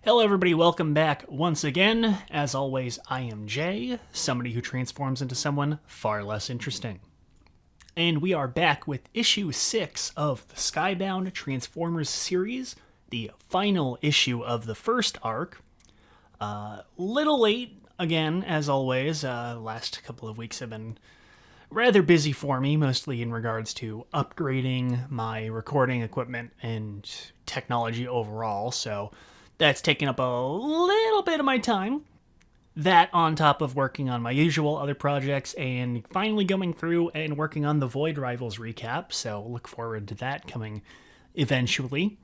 Hello everybody, welcome back once again. As always, I am Jay, somebody who transforms into someone far less interesting. And we are back with issue 6 of the Skybound Transformers series, the final issue of the first arc. Little late, again, as always. Last couple of weeks have been rather busy for me, mostly in regards to upgrading my recording equipment and technology overall, so that's taken up a little bit of my time. That on top of working on my usual other projects and finally going through and working on the Void Rivals recap, so look forward to that coming eventually.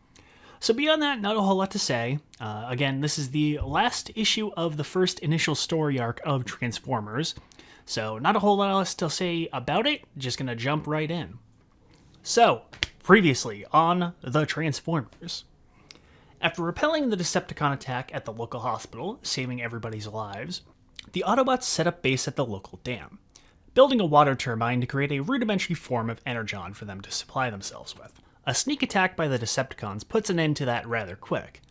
So beyond that, not a whole lot to say. Again, this is the last issue of the first initial story arc of Transformers, so not a whole lot else to say about it, just gonna jump right in. So, previously on the Transformers. After repelling the Decepticon attack at the local hospital, saving everybody's lives, the Autobots set up base at the local dam, building a water turbine to create a rudimentary form of Energon for them to supply themselves with. A sneak attack by the Decepticons puts an end to that rather quick,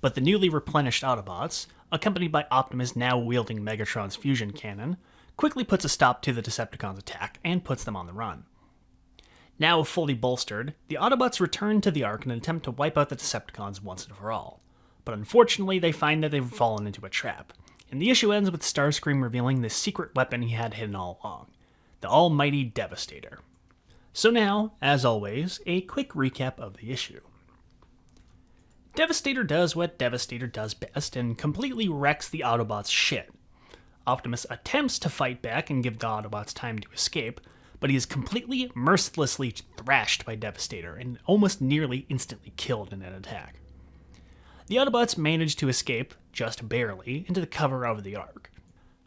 but the newly replenished Autobots, accompanied by Optimus now wielding Megatron's fusion cannon, quickly puts a stop to the Decepticons' attack and puts them on the run. Now fully bolstered, the Autobots return to the Ark in an attempt to wipe out the Decepticons once and for all. But unfortunately, they find that they've fallen into a trap, and the issue ends with Starscream revealing the secret weapon he had hidden all along, the almighty Devastator. So now, as always, a quick recap of the issue. Devastator does what Devastator does best and completely wrecks the Autobots' shit. Optimus attempts to fight back and give the Autobots time to escape, but he is completely, mercilessly thrashed by Devastator and almost nearly instantly killed in an attack. The Autobots manage to escape, just barely, into the cover of the Ark,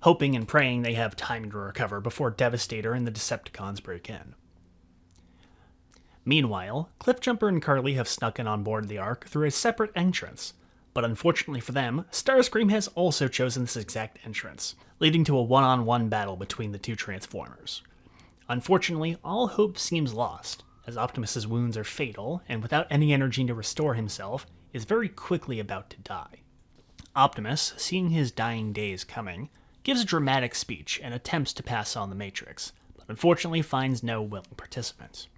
hoping and praying they have time to recover before Devastator and the Decepticons break in. Meanwhile, Cliffjumper and Carly have snuck in on board the Ark through a separate entrance, but unfortunately for them, Starscream has also chosen this exact entrance, leading to a one-on-one battle between the two Transformers. Unfortunately, all hope seems lost, as Optimus's wounds are fatal, and without any energy to restore himself, is very quickly about to die. Optimus, seeing his dying days coming, gives a dramatic speech and attempts to pass on the Matrix, but unfortunately finds no willing participants.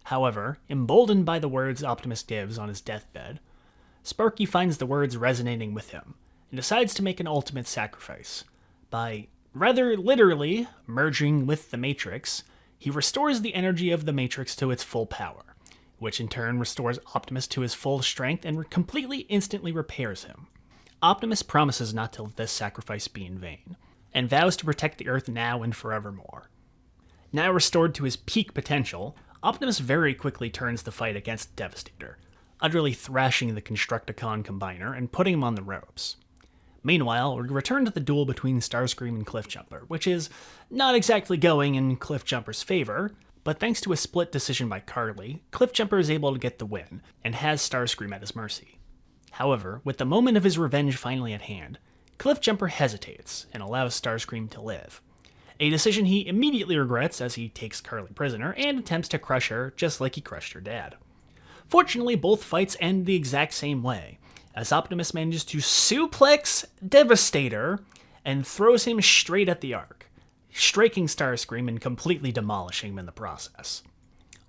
However, emboldened by the words Optimus gives on his deathbed, Sparky finds the words resonating with him, and decides to make an ultimate sacrifice. By rather literally merging with the Matrix, he restores the energy of the Matrix to its full power, which in turn restores Optimus to his full strength and completely instantly repairs him. Optimus promises not to let this sacrifice be in vain, and vows to protect the Earth now and forevermore. Now restored to his peak potential, Optimus very quickly turns the fight against Devastator, utterly thrashing the Constructicon Combiner and putting him on the ropes. Meanwhile, we return to the duel between Starscream and Cliffjumper, which is not exactly going in Cliffjumper's favor, but thanks to a split decision by Carly, Cliffjumper is able to get the win, and has Starscream at his mercy. However, with the moment of his revenge finally at hand, Cliffjumper hesitates and allows Starscream to live, a decision he immediately regrets as he takes Carly prisoner and attempts to crush her just like he crushed her dad. Fortunately, both fights end the exact same way, as Optimus manages to suplex Devastator and throws him straight at the Ark, striking Starscream and completely demolishing him in the process.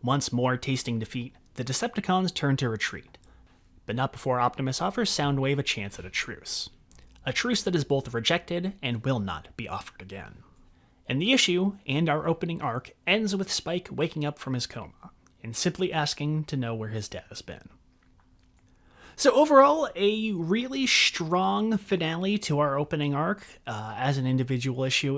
Once more tasting defeat, the Decepticons turn to retreat, but not before Optimus offers Soundwave a chance at a truce that is both rejected and will not be offered again. And the issue, and our opening arc, ends with Spike waking up from his coma, and simply asking to know where his dad has been. So overall, a really strong finale to our opening arc. As an individual issue,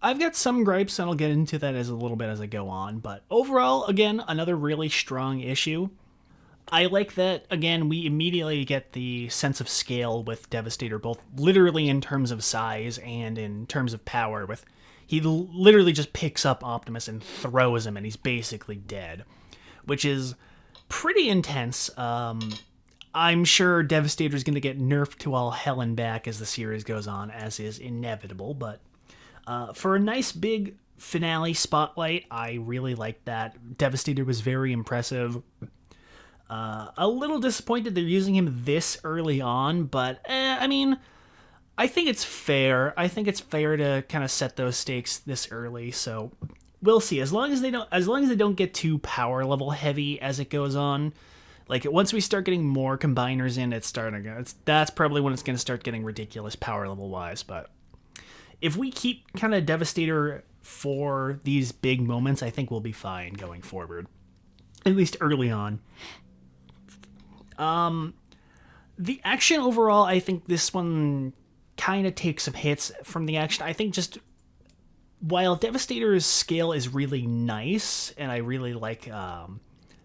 I've got some gripes, and I'll get into that as a little bit as I go on, but overall, again, another really strong issue. I like that, again, we immediately get the sense of scale with Devastator, both literally in terms of size and in terms of power. He literally just picks up Optimus and throws him, and he's basically dead, which is pretty intense. I'm sure Devastator's going to get nerfed to all hell and back as the series goes on, as is inevitable, but for a nice big finale spotlight, I really liked that. Devastator was very impressive. A little disappointed they're using him this early on, but I mean, I think it's fair. I think it's fair to kind of set those stakes this early. So we'll see. As long as they don't get too power level heavy as it goes on. Like once we start getting more combiners in, that's probably when it's going to start getting ridiculous power level wise. But if we keep kind of Devastator for these big moments, I think we'll be fine going forward. At least early on. The action overall, I think this one kind of takes some hits from the action. I think just while Devastator's scale is really nice, and I really like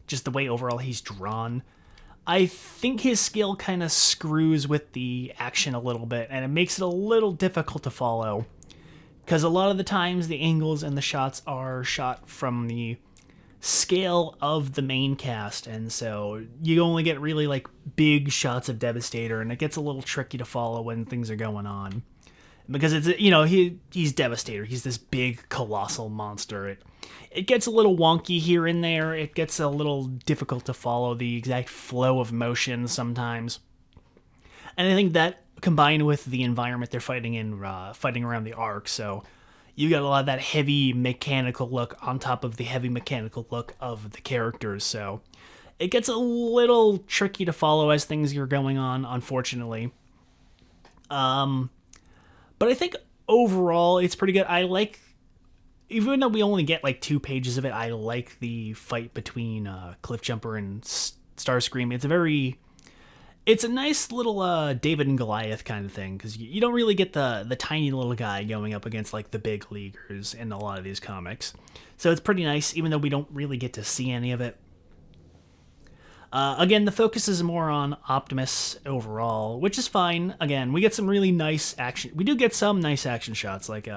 just the way overall he's drawn, I think his scale kind of screws with the action a little bit, and it makes it a little difficult to follow. Because a lot of the times the angles and the shots are shot from the scale of the main cast, and so you only get really like big shots of Devastator, and it gets a little tricky to follow when things are going on. Because it's, he's Devastator. He's this big, colossal monster. It gets a little wonky here and there. It gets a little difficult to follow the exact flow of motion sometimes. And I think that combined with the environment they're fighting in, fighting around the Ark, so you got a lot of that heavy mechanical look on top of the heavy mechanical look of the characters, so it gets a little tricky to follow as things are going on, unfortunately. But I think overall it's pretty good. Even though we only get like 2 pages of it, I like the fight between Cliffjumper and Starscream. It's a nice little David and Goliath kind of thing, because you don't really get the tiny little guy going up against like the big leaguers in a lot of these comics. So it's pretty nice, even though we don't really get to see any of it. Again, the focus is more on Optimus overall, which is fine. Again, we get some really nice action. We do get some nice action shots, like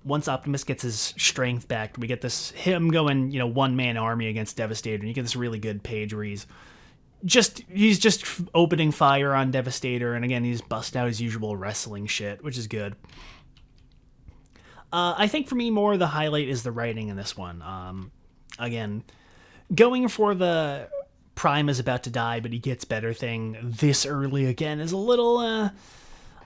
once Optimus gets his strength back, we get him going, one-man army against Devastator, and you get this really good page where he's just opening fire on Devastator, and again, he's busting out his usual wrestling shit, which is good. I think for me, more the highlight is the writing in this one. Again, going for the Prime is about to die, but he gets better thing this early again is a little,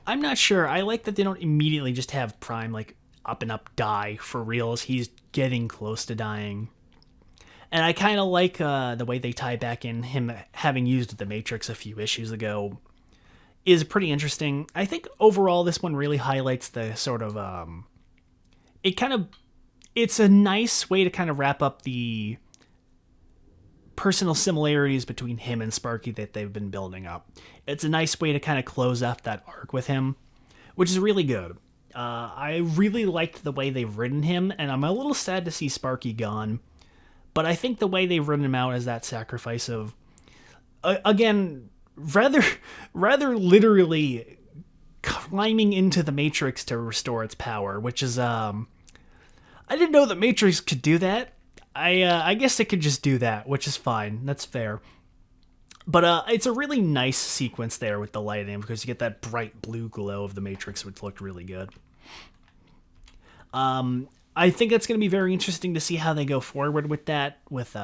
I'm not sure. I like that they don't immediately just have Prime, like, up and up die for real as he's getting close to dying. And I kind of like the way they tie back in him having used the Matrix a few issues ago is pretty interesting. I think overall this one really highlights the sort of, it's a nice way to kind of wrap up the personal similarities between him and Sparky that they've been building up. It's a nice way to kind of close off that arc with him, which is really good. I really liked the way they've written him, and I'm a little sad to see Sparky gone. But I think the way they've written him out is that sacrifice of, again, rather literally climbing into the Matrix to restore its power, which is, I didn't know the Matrix could do that. I guess it could just do that, which is fine. That's fair. But it's a really nice sequence there with the lighting, because you get that bright blue glow of the Matrix, which looked really good. I think it's going to be very interesting to see how they go forward with that, with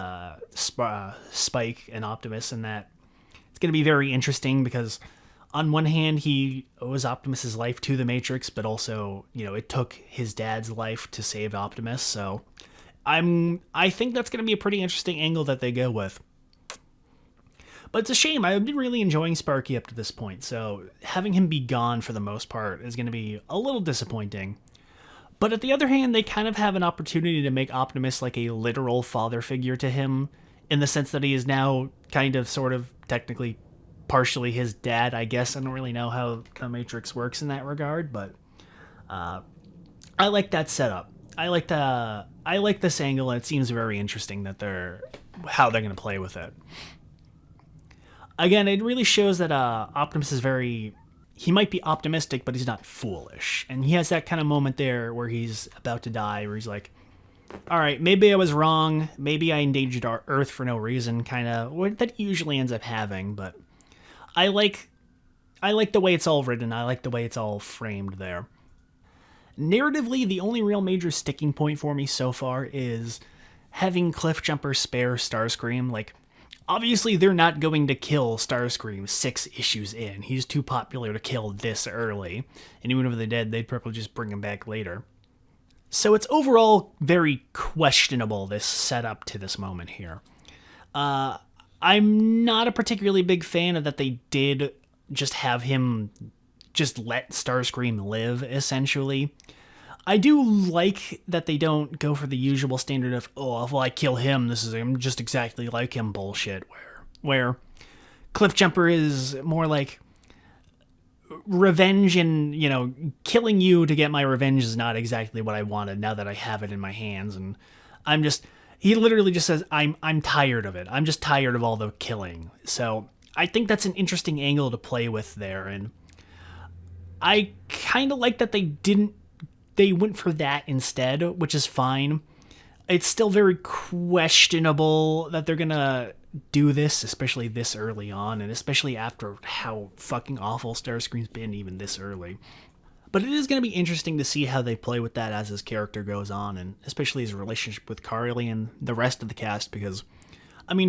Spike and Optimus, and that. It's going to be very interesting because on one hand, he owes Optimus's life to the Matrix, but also, it took his dad's life to save Optimus, so I think that's going to be a pretty interesting angle that they go with. But it's a shame. I've been really enjoying Sparky up to this point, so having him be gone for the most part is going to be a little disappointing. But at the other hand, they kind of have an opportunity to make Optimus like a literal father figure to him, in the sense that he is now kind of, sort of, technically, partially his dad, I guess. I don't really know how the Matrix works in that regard, but I like that setup. I like this angle, and it seems very interesting that how they're going to play with it. Again, it really shows that Optimus is he might be optimistic, but he's not foolish. And he has that kind of moment there where he's about to die, where he's like, all right, maybe I was wrong. Maybe I endangered our Earth for no reason, kind of. What that usually ends up having, but I like the way it's all written. I like the way it's all framed there. Narratively, the only real major sticking point for me so far is having Cliffjumper spare Starscream. Like, Obviously, they're not going to kill Starscream 6 issues in. He's too popular to kill this early. And even if they did, they'd probably just bring him back later. So it's overall very questionable, this setup to this moment here. I'm not a particularly big fan of that they did just have him just let Starscream live, essentially. I do like that they don't go for the usual standard of, oh, if I kill him, I'm just exactly like him bullshit, where Cliffjumper is more like revenge and, killing you to get my revenge is not exactly what I wanted now that I have it in my hands. And he literally just says, I'm tired of it. I'm just tired of all the killing. So I think that's an interesting angle to play with there. And I kind of like that they went for that instead, which is fine. It's still very questionable that they're gonna do this, especially this early on, and especially after how fucking awful Starscream's been even this early. But it is going to be interesting to see how they play with that as his character goes on, and especially his relationship with Carly and the rest of the cast, because,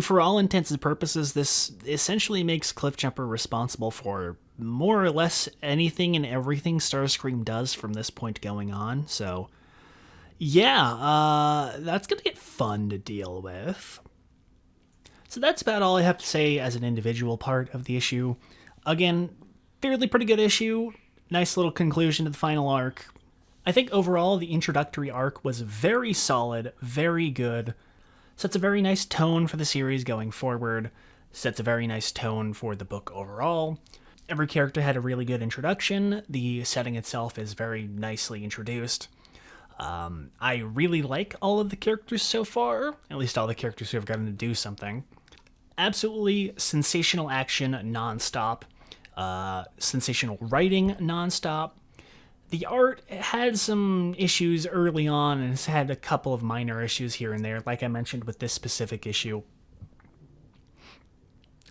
for all intents and purposes, this essentially makes Cliffjumper responsible for more or less anything and everything Starscream does from this point going on. So, yeah, that's going to get fun to deal with. So that's about all I have to say as an individual part of the issue. Again, fairly pretty good issue. Nice little conclusion to the final arc. I think overall the introductory arc was very solid, very good. Sets a very nice tone for the series going forward. Sets a very nice tone for the book overall. Every character had a really good introduction. The setting itself is very nicely introduced. I really like all of the characters so far, at least all the characters who have gotten to do something. Absolutely sensational action nonstop. Sensational writing nonstop. The art had some issues early on, and it's had a couple of minor issues here and there, like I mentioned with this specific issue.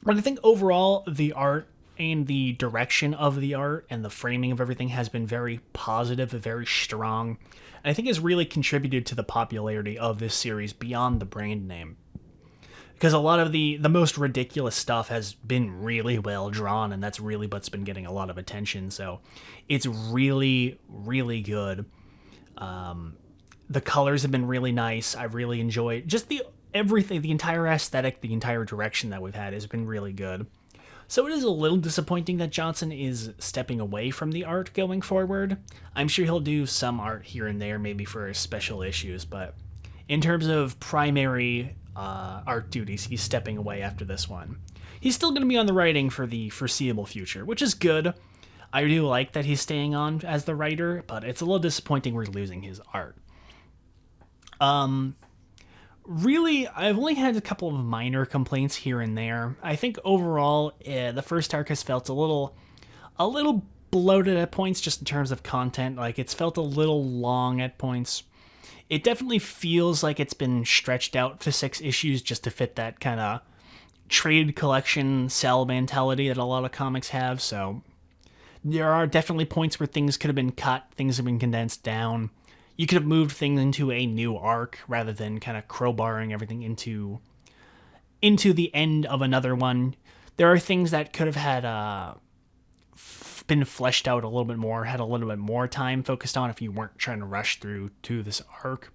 But I think overall, the art and the direction of the art and the framing of everything has been very positive, very strong, and I think has really contributed to the popularity of this series beyond the brand name. Because a lot of the most ridiculous stuff has been really well drawn, and that's really what's been getting a lot of attention, so it's really, really good. The colors have been really nice. I really enjoy just everything, the entire aesthetic, the entire direction that we've had has been really good. So it is a little disappointing that Johnson is stepping away from the art going forward. I'm sure he'll do some art here and there, maybe for special issues, but in terms of primary art duties, he's stepping away after this one. He's still going to be on the writing for the foreseeable future, which is good. I do like that he's staying on as the writer, but it's a little disappointing we're losing his art. Really, I've only had a couple of minor complaints here and there. I think overall, the first arc has felt a little bloated at points, just in terms of content. Like, it's felt a little long at points. It definitely feels like it's been stretched out to 6 issues just to fit that kind of trade collection sell mentality that a lot of comics have, so there are definitely points where things could have been cut, things have been condensed down. You could have moved things into a new arc rather than kind of crowbarring everything into the end of another one. There are things that could have had been fleshed out a little bit more, had a little bit more time focused on if you weren't trying to rush through to this arc.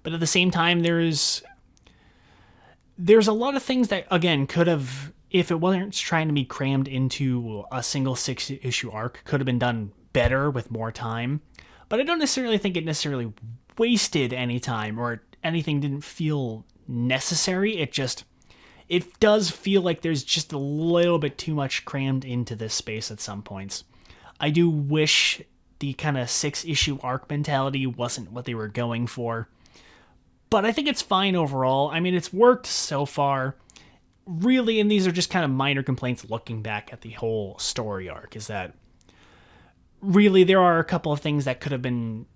But at the same time, there's a lot of things that, again, could have, if it wasn't trying to be crammed into a single 6-issue arc, could have been done better with more time. But I don't necessarily think it necessarily wasted any time or anything didn't feel necessary. It does feel like there's just a little bit too much crammed into this space at some points. I do wish the kind of 6-issue arc mentality wasn't what they were going for. But I think it's fine overall. I mean, it's worked so far. Really, and these are just kind of minor complaints looking back at the whole story arc, is that really there are a couple of things that could have been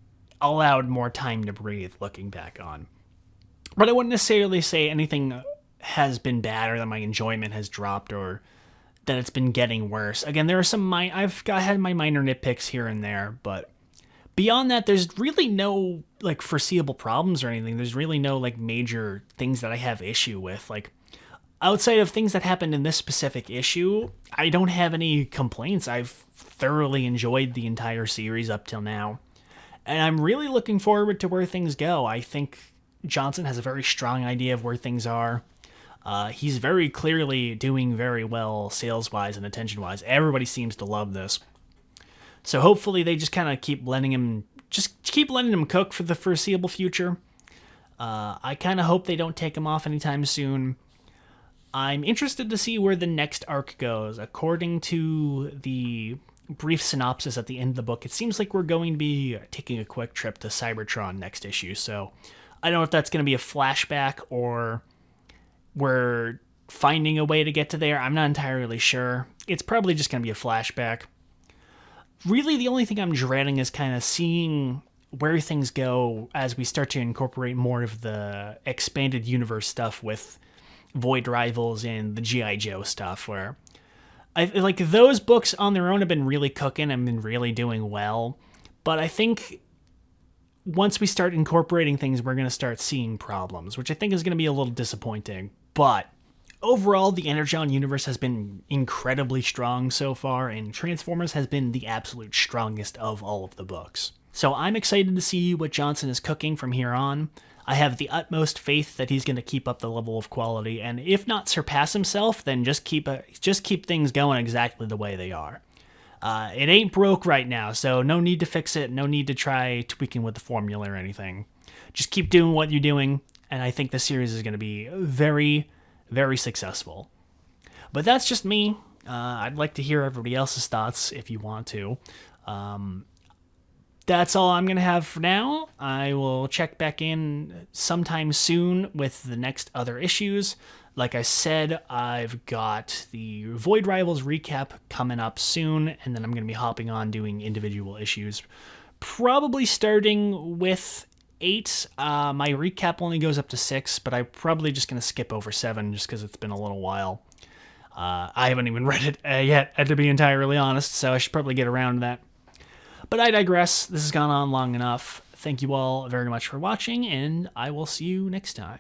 allowed more time to breathe looking back on. But I wouldn't necessarily say anything has been bad or that my enjoyment has dropped or that it's been getting worse. Again, there are some I've had my minor nitpicks here and there, but beyond that, there's really no foreseeable problems or anything. There's really no major things that I have issue with. Outside of things that happened in this specific issue, I don't have any complaints. I've thoroughly enjoyed the entire series up till now. And I'm really looking forward to where things go. I think Johnson has a very strong idea of where things are. He's very clearly doing very well sales-wise and attention-wise. Everybody seems to love this. So hopefully they just kind of keep letting him cook for the foreseeable future. I kind of hope they don't take him off anytime soon. I'm interested to see where the next arc goes. According to the brief synopsis at the end of the book, it seems like we're going to be taking a quick trip to Cybertron next issue. So I don't know if that's going to be a flashback or we're finding a way to get to there. I'm not entirely sure. It's probably just going to be a flashback. Really, the only thing I'm dreading is kind of seeing where things go as we start to incorporate more of the expanded universe stuff with Void Rivals and the G.I. Joe stuff, where I like those books on their own have been really cooking and been really doing well. But I think once we start incorporating things, we're going to start seeing problems, which I think is going to be a little disappointing. But overall, the Energon universe has been incredibly strong so far, and Transformers has been the absolute strongest of all of the books. So I'm excited to see what Johnson is cooking from here on. I have the utmost faith that he's going to keep up the level of quality, and if not surpass himself, then just keep things going exactly the way they are. It ain't broke right now, so no need to fix it, no need to try tweaking with the formula or anything. Just keep doing what you're doing, and I think the series is going to be very, very successful. But that's just me. I'd like to hear everybody else's thoughts if you want to. That's all I'm going to have for now. I will check back in sometime soon with the next other issues. Like I said, I've got the Void Rivals recap coming up soon, and then I'm going to be hopping on doing individual issues. Probably starting with 8. My recap only goes up to 6, but I'm probably just going to skip over 7 just because it's been a little while. I haven't even read it yet, to be entirely honest, so I should probably get around to that. But I digress. This has gone on long enough. Thank you all very much for watching, and I will see you next time.